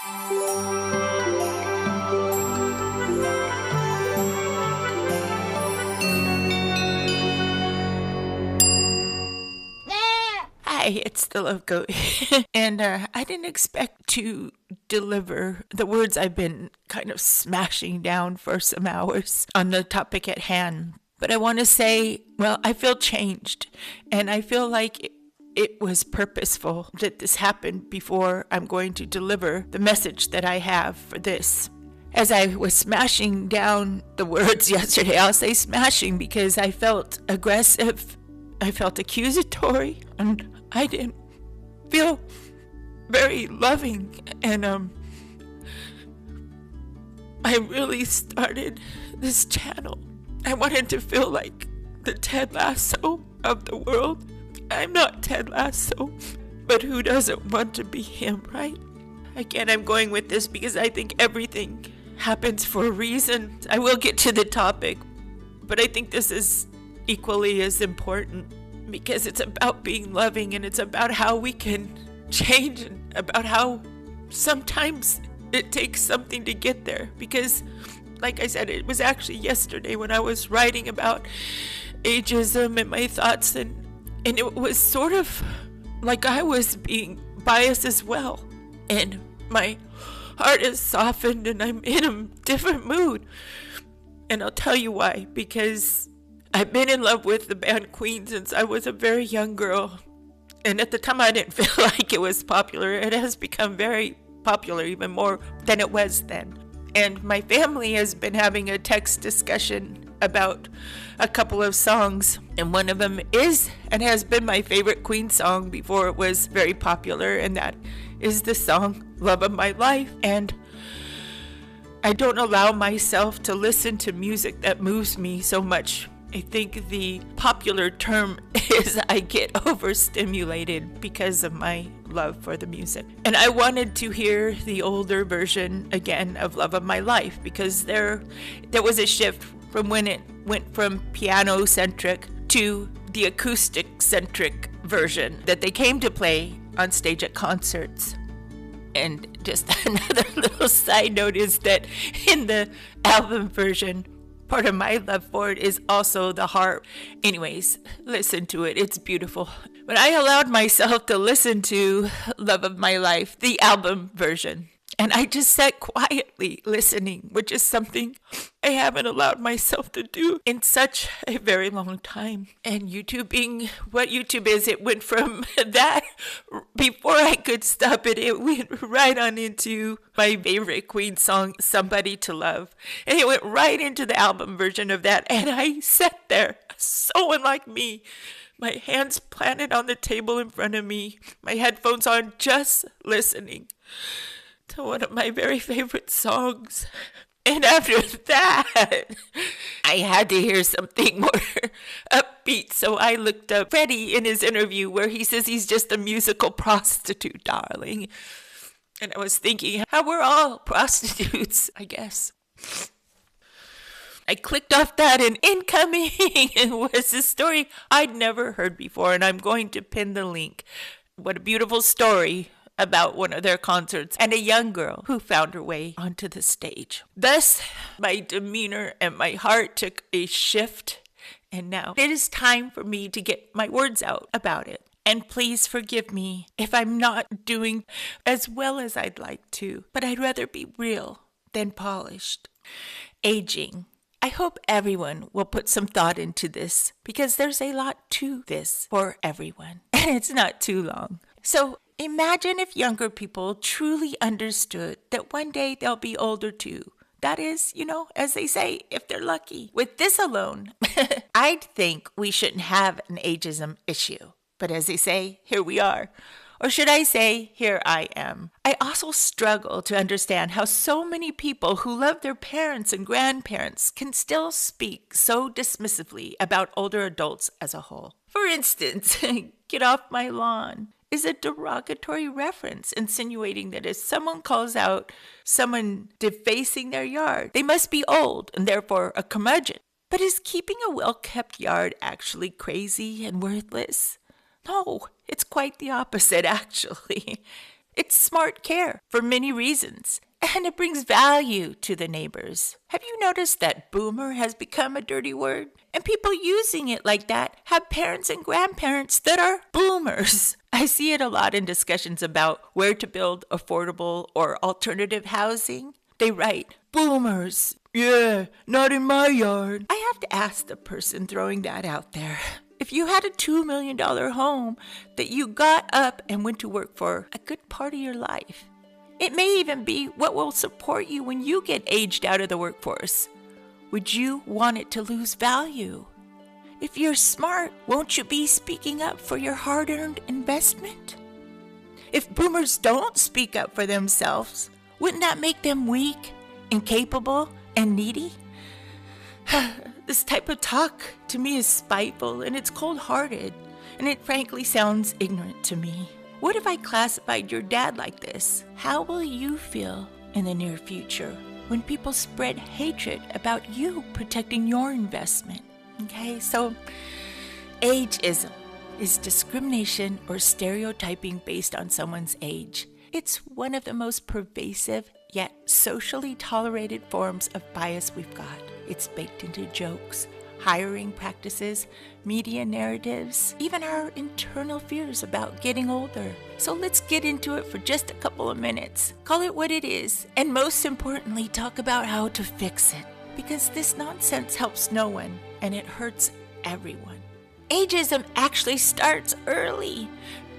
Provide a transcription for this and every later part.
Hi, it's the Love Goat. And I didn't expect to deliver the words I've been kind of smashing down for some hours on the topic at hand. But I want to say, well, I feel changed. And I feel like it was purposeful that this happened before I'm going to deliver the message that I have for this. As I was smashing down the words yesterday, I'll say smashing because I felt aggressive, I felt accusatory, and I didn't feel very loving. And I really started this channel. I wanted to feel like the Ted Lasso of the world. I'm not Ted Lasso, but who doesn't want to be him, right? Again, I'm going with this because I think everything happens for a reason. I will get to the topic, but I think this is equally as important because it's about being loving and it's about how we can change and about how sometimes it takes something to get there. Because, like I said, it was actually yesterday when I was writing about ageism and my thoughts, and it was sort of like I was being biased as well. And my heart is softened and I'm in a different mood. And I'll tell you why. Because I've been in love with the band Queen since I was a very young girl. And at the time I didn't feel like it was popular. It has become very popular, even more than it was then. And my family has been having a text discussion about a couple of songs, and one of them is and has been my favorite Queen song before it was very popular, and that is the song Love of My Life. And I don't allow myself to listen to music that moves me so much. I think the popular term is I get overstimulated because of my love for the music. And I wanted to hear the older version again of Love of My Life because there was a shift from when it went from piano-centric to the acoustic-centric version that they came to play on stage at concerts. And just another little side note is that in the album version, part of my love for it is also the harp. Anyways, listen to it. It's beautiful. But I allowed myself to listen to Love of My Life, the album version. And I just sat quietly listening, which is something I haven't allowed myself to do in such a very long time. And YouTube being what YouTube is, it went from that, before I could stop it, it went right on into my favorite Queen song, Somebody to Love. And it went right into the album version of that. And I sat there, so unlike me, my hands planted on the table in front of me, my headphones on, just listening to one of my very favorite songs. And after that, I had to hear something more upbeat. So I looked up Freddie in his interview where he says he's just a musical prostitute, darling. And I was thinking how we're all prostitutes, I guess. I clicked off that and incoming was a story I'd never heard before. And I'm going to pin the link. What a beautiful story about one of their concerts and a young girl who found her way onto the stage. Thus, my demeanor and my heart took a shift, and now it is time for me to get my words out about it. And please forgive me if I'm not doing as well as I'd like to, but I'd rather be real than polished. Aging. I hope everyone will put some thought into this because there's a lot to this for everyone, and it's not too long. So imagine if younger people truly understood that one day they'll be older too. That is, as they say, if they're lucky. With this alone, I'd think we shouldn't have an ageism issue. But as they say, here we are. Or should I say, here I am. I also struggle to understand how so many people who love their parents and grandparents can still speak so dismissively about older adults as a whole. For instance, get off my lawn is a derogatory reference insinuating that if someone calls out someone defacing their yard, they must be old and therefore a curmudgeon. But is keeping a well-kept yard actually crazy and worthless? No, it's quite the opposite, actually. It's smart care for many reasons, and it brings value to the neighbors. Have you noticed that boomer has become a dirty word? And people using it like that have parents and grandparents that are boomers. I see it a lot in discussions about where to build affordable or alternative housing. They write, boomers. Yeah, not in my yard. I have to ask the person throwing that out there. If you had a $2 million home that you got up and went to work for a good part of your life, it may even be what will support you when you get aged out of the workforce. Would you want it to lose value? If you're smart, won't you be speaking up for your hard-earned investment? If boomers don't speak up for themselves, wouldn't that make them weak, incapable, and needy? This type of talk to me is spiteful and it's cold-hearted, and it frankly sounds ignorant to me. What if I classified your dad like this? How will you feel in the near future when people spread hatred about you protecting your investment? Okay, so ageism is discrimination or stereotyping based on someone's age. It's one of the most pervasive yet socially tolerated forms of bias we've got. It's baked into jokes, hiring practices, media narratives, even our internal fears about getting older. So let's get into it for just a couple of minutes. Call it what it is, and most importantly, talk about how to fix it. Because this nonsense helps no one, and it hurts everyone. Ageism actually starts early.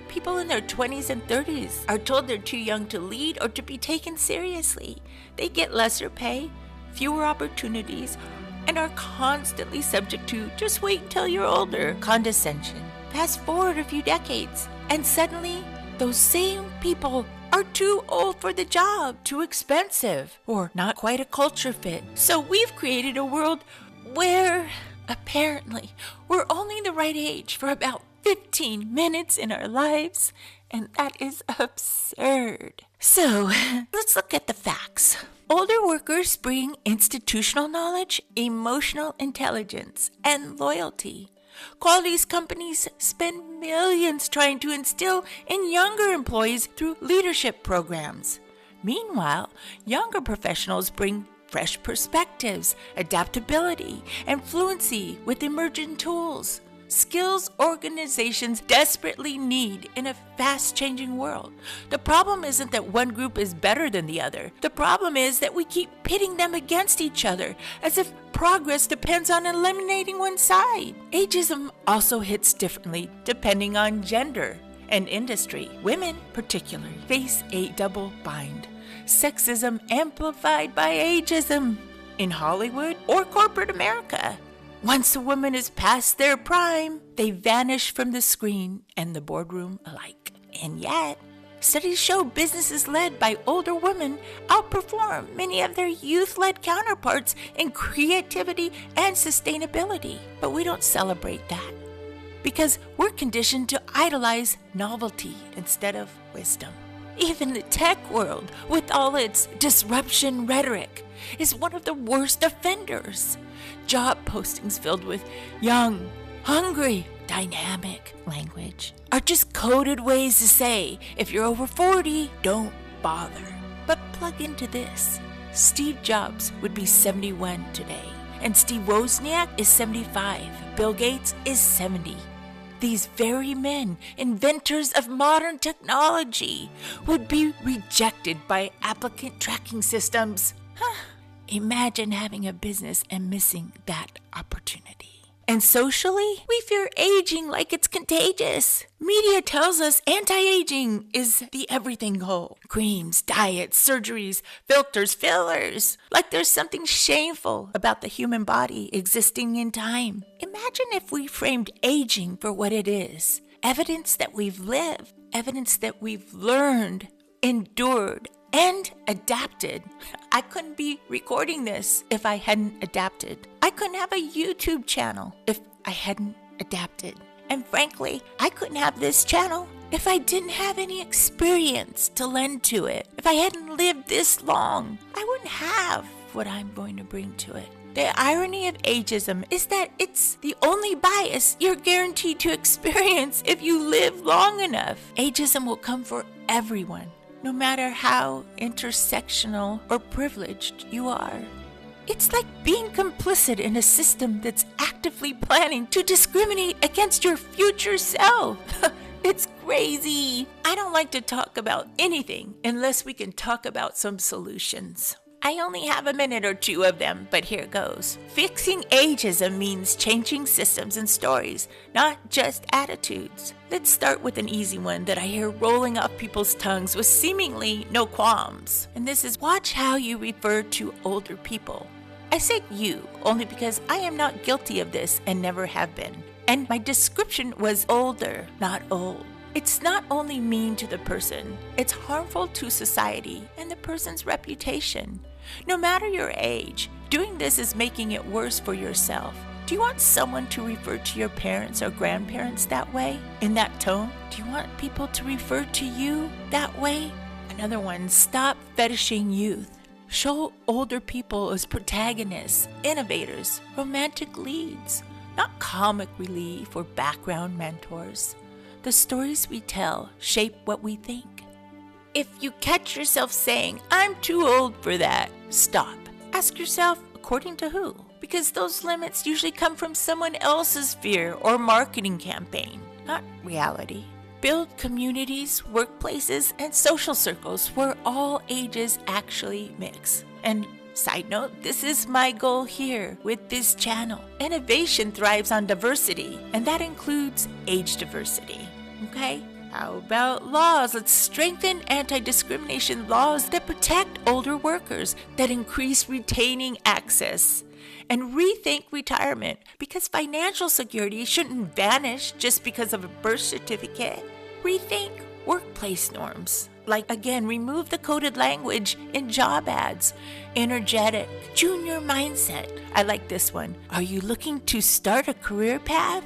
People in their 20s and 30s are told they're too young to lead or to be taken seriously. They get lesser pay, fewer opportunities, and are constantly subject to just wait until you're older condescension. Fast forward a few decades, and suddenly those same people are too old for the job, too expensive, or not quite a culture fit. So we've created a world where apparently we're only the right age for about 15 minutes in our lives, and that is absurd. So let's look at the facts. Older workers bring institutional knowledge, emotional intelligence, and loyalty. Qualities companies spend millions trying to instill in younger employees through leadership programs. Meanwhile, younger professionals bring fresh perspectives, adaptability, and fluency with emerging tools. Skills organizations desperately need in a fast-changing world. The problem isn't that one group is better than the other. The problem is that we keep pitting them against each other, as if progress depends on eliminating one side. Ageism also hits differently depending on gender and industry. Women, particularly, face a double bind. Sexism amplified by ageism in Hollywood or corporate America. Once a woman is past their prime, they vanish from the screen and the boardroom alike. And yet, studies show businesses led by older women outperform many of their youth-led counterparts in creativity and sustainability. But we don't celebrate that because we're conditioned to idolize novelty instead of wisdom. Even the tech world, with all its disruption rhetoric, is one of the worst offenders. Job postings filled with young, hungry, dynamic language are just coded ways to say, if you're over 40, don't bother. But plug into this. Steve Jobs would be 71 today, and Steve Wozniak is 75. Bill Gates is 70. These very men, inventors of modern technology, would be rejected by applicant tracking systems. Imagine having a business and missing that opportunity. And socially, we fear aging like it's contagious. Media tells us anti-aging is the everything goal. Creams, diets, surgeries, filters, fillers. Like there's something shameful about the human body existing in time. Imagine if we framed aging for what it is. Evidence that we've lived. Evidence that we've learned, endured, and adapted. I couldn't be recording this if I hadn't adapted. I couldn't have a YouTube channel if I hadn't adapted. And frankly, I couldn't have this channel if I didn't have any experience to lend to it. If I hadn't lived this long, I wouldn't have what I'm going to bring to it. The irony of ageism is that it's the only bias you're guaranteed to experience if you live long enough. Ageism will come for everyone, no matter how intersectional or privileged you are. It's like being complicit in a system that's actively planning to discriminate against your future self. It's crazy. I don't like to talk about anything unless we can talk about some solutions. I only have a minute or two of them, but here goes. Fixing ageism means changing systems and stories, not just attitudes. Let's start with an easy one that I hear rolling off people's tongues with seemingly no qualms. And this is, watch how you refer to older people. I say you only because I am not guilty of this and never have been. And my description was older, not old. It's not only mean to the person, it's harmful to society and the person's reputation. No matter your age, doing this is making it worse for yourself. Do you want someone to refer to your parents or grandparents that way, in that tone? Do you want people to refer to you that way? Another one, stop fetishing youth. Show older people as protagonists, innovators, romantic leads, not comic relief or background mentors. The stories we tell shape what we think. If you catch yourself saying, I'm too old for that, stop. Ask yourself, according to who? Because those limits usually come from someone else's fear or marketing campaign, not reality. Build communities, workplaces, and social circles where all ages actually mix. And side note, this is my goal here with this channel. Innovation thrives on diversity, and that includes age diversity. Okay? How about laws? Let's strengthen anti-discrimination laws that protect older workers, that increase retaining access, and rethink retirement, because financial security shouldn't vanish just because of a birth certificate. Rethink workplace norms. Like, again, remove the coded language in job ads. Energetic, junior mindset. I like this one. Are you looking to start a career path?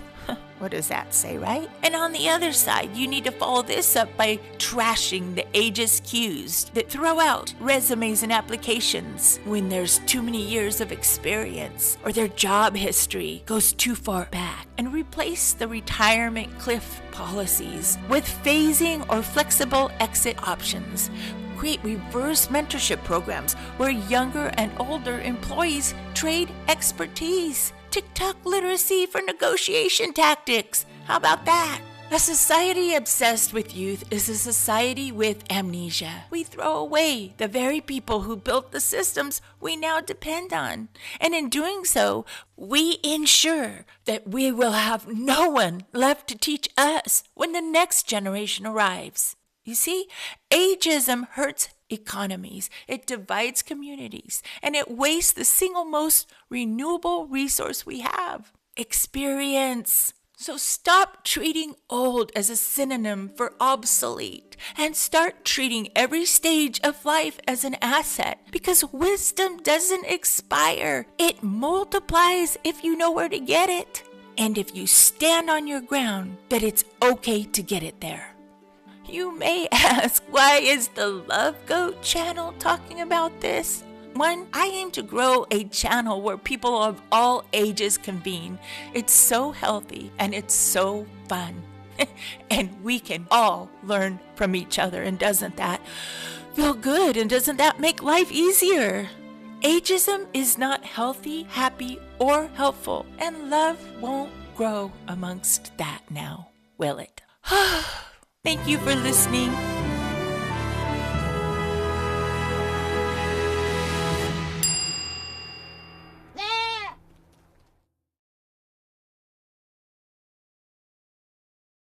What does that say, right? And on the other side, you need to follow this up by trashing the ageist cues that throw out resumes and applications when there's too many years of experience or their job history goes too far back. And replace the retirement cliff policies with phasing or flexible exit options. Create reverse mentorship programs where younger and older employees trade expertise. TikTok literacy for negotiation tactics. How about that? A society obsessed with youth is a society with amnesia. We throw away the very people who built the systems we now depend on. And in doing so, we ensure that we will have no one left to teach us when the next generation arrives. You see, ageism hurts economies, it divides communities, and it wastes the single most renewable resource we have, experience. So stop treating old as a synonym for obsolete and start treating every stage of life as an asset, because wisdom doesn't expire. It multiplies if you know where to get it, and if you stand on your ground that it's okay to get it there. You may ask, why is the Love Goat channel talking about this? One, I aim to grow a channel where people of all ages convene. It's so healthy and it's so fun. And we can all learn from each other. And doesn't that feel good? And doesn't that make life easier? Ageism is not healthy, happy, or helpful. And love won't grow amongst that now, will it? Thank you for listening.